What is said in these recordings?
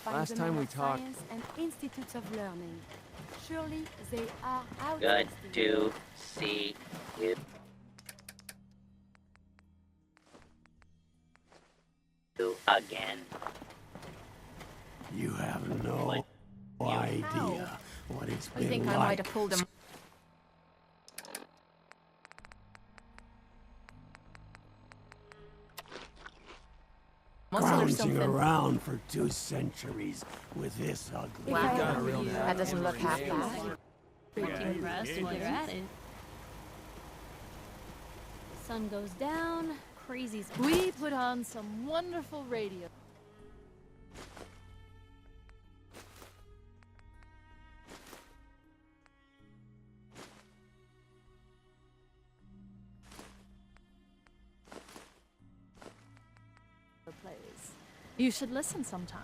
Last time we talked. Science and institutes of learning. Surely they are out. Good to see you. Again. You have no idea what it's been I think like. I might have pulled him. Muscle or Bouncing something. around for 2 centuries with this ugly Wow. guy. That doesn't look half bad. Pretty impressed while you're at it. Sun goes down, crazy's. We put on some wonderful radio. Plays. You should listen sometime.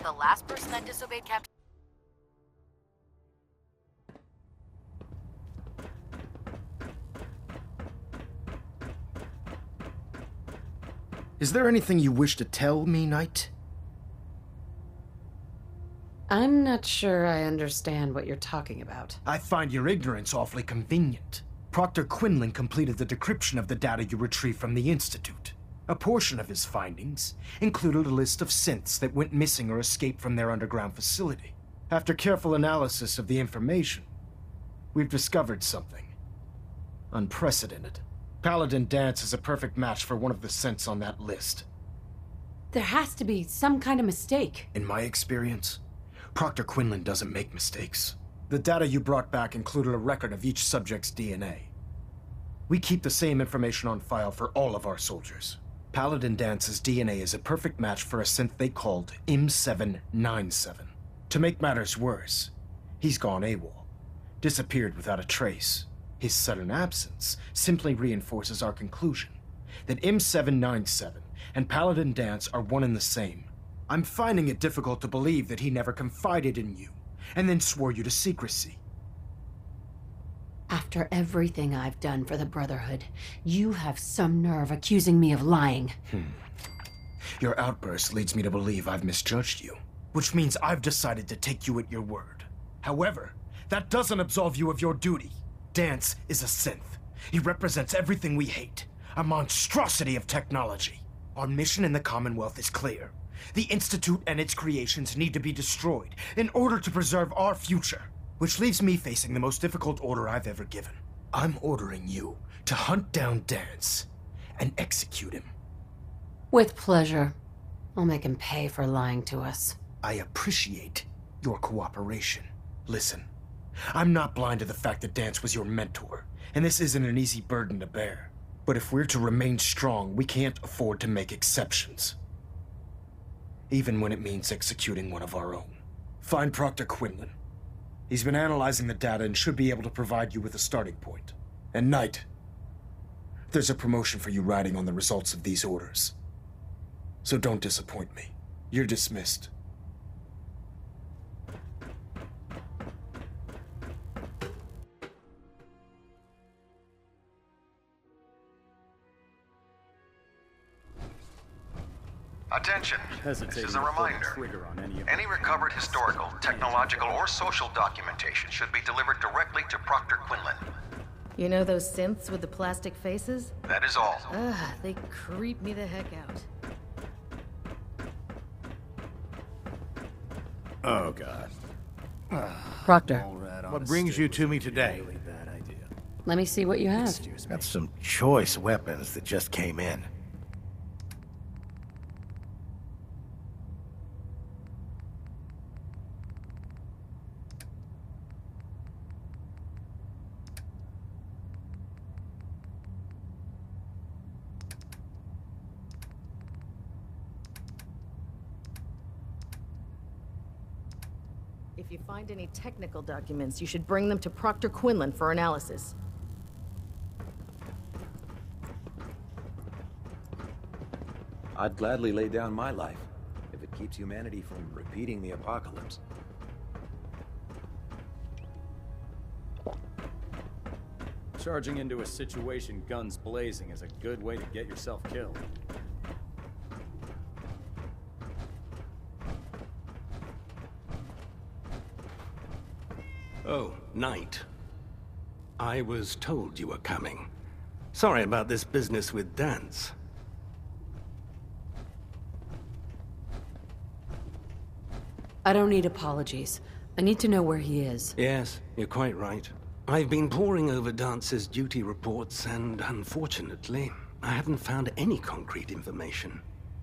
the last person that disobeyed Captain... Is there anything you wish to tell me, Knight? I'm not sure I understand what you're talking about. I find your ignorance awfully convenient. Proctor Quinlan completed the decryption of the data you retrieved from the Institute. A portion of his findings included a list of synths that went missing or escaped from their underground facility. After careful analysis of the information, we've discovered something unprecedented. Paladin Danse is a perfect match for one of the synths on that list. There has to be some kind of mistake. In my experience, Proctor Quinlan doesn't make mistakes. The data you brought back included a record of each subject's DNA. We keep the same information on file for all of our soldiers. Paladin Dance's DNA is a perfect match for a synth they called M797. To make matters worse, he's gone AWOL, disappeared without a trace. His sudden absence simply reinforces our conclusion that M797 and Paladin Danse are one and the same. I'm finding it difficult to believe that he never confided in you, and then swore you to secrecy. After everything I've done for the Brotherhood, you have some nerve accusing me of lying. Your outburst leads me to believe I've misjudged you, which means I've decided to take you at your word. However, that doesn't absolve you of your duty. Danse is a synth. He represents everything we hate, a monstrosity of technology. Our mission in the Commonwealth is clear. The Institute and its creations need to be destroyed in order to preserve our future, which leaves me facing the most difficult order I've ever given. I'm ordering you to hunt down Danse and execute him. With pleasure. I'll make him pay for lying to us. I appreciate your cooperation. Listen, I'm not blind to the fact that Danse was your mentor, and this isn't an easy burden to bear. But if we're to remain strong, we can't afford to make exceptions. Even when it means executing one of our own. Find Proctor Quinlan. He's been analyzing the data and should be able to provide you with a starting point. And Knight, there's a promotion for you riding on the results of these orders. So don't disappoint me. You're dismissed. Attention, this is a reminder. Any recovered historical, technological, or social documentation should be delivered directly to Proctor Quinlan. You know those synths with the plastic faces? That is all. Ugh, they creep me the heck out. Oh, God. Proctor, What brings you to me today? let me see what you have. Got some choice weapons that just came in. If you find any technical documents, you should bring them to Proctor Quinlan for analysis. I'd gladly lay down my life, if it keeps humanity from repeating the apocalypse. Charging into a situation guns blazing is a good way to get yourself killed. Oh, Knight. I was told you were coming. Sorry about this business with Danse. I don't need apologies. I need to know where he is. Yes, you're quite right. I've been poring over Dance's duty reports, and unfortunately, I haven't found any concrete information.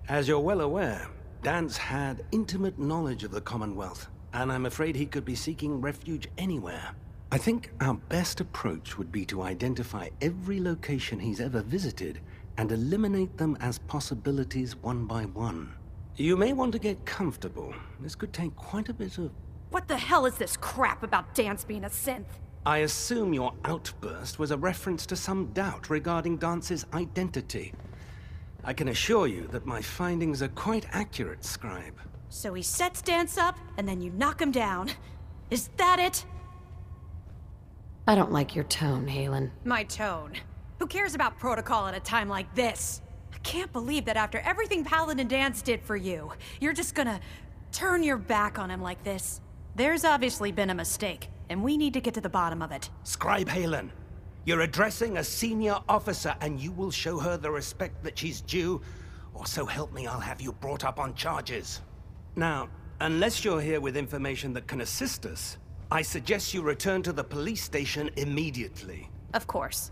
As you're well aware, Danse had intimate knowledge of the Commonwealth, and I'm afraid he could be seeking refuge anywhere. I think our best approach would be to identify every location he's ever visited and eliminate them as possibilities one by one. You may want to get comfortable. This could take quite a bit of... What the hell is this crap about Danse being a synth? I assume your outburst was a reference to some doubt regarding Dance's identity. I can assure you that my findings are quite accurate, Scribe. So he sets Dance up, and then you knock him down. Is that it? I don't like your tone, Halen. My tone. Who cares about protocol at a time like this? I can't believe that after everything Paladin Dance did for you, you're just gonna turn your back on him like this. There's obviously been a mistake, and we need to get to the bottom of it. Scribe Halen, you're addressing a senior officer, and you will show her the respect that she's due, or so help me, I'll have you brought up on charges. Now, unless you're here with information that can assist us, I suggest you return to the police station immediately. Of course.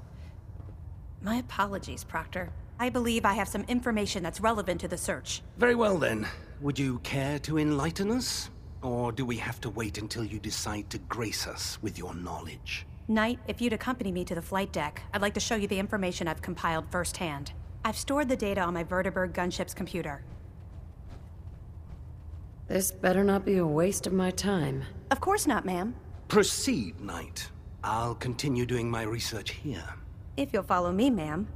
My apologies, Proctor. I believe I have some information that's relevant to the search. Very well then. Would you care to enlighten us? Or do we have to wait until you decide to grace us with your knowledge? Knight, if you'd accompany me to the flight deck, I'd like to show you the information I've compiled firsthand. I've stored the data on my Vertibird gunship's computer. This better not be a waste of my time. Of course not, ma'am. Proceed, Knight. I'll continue doing my research here. If you'll follow me, ma'am.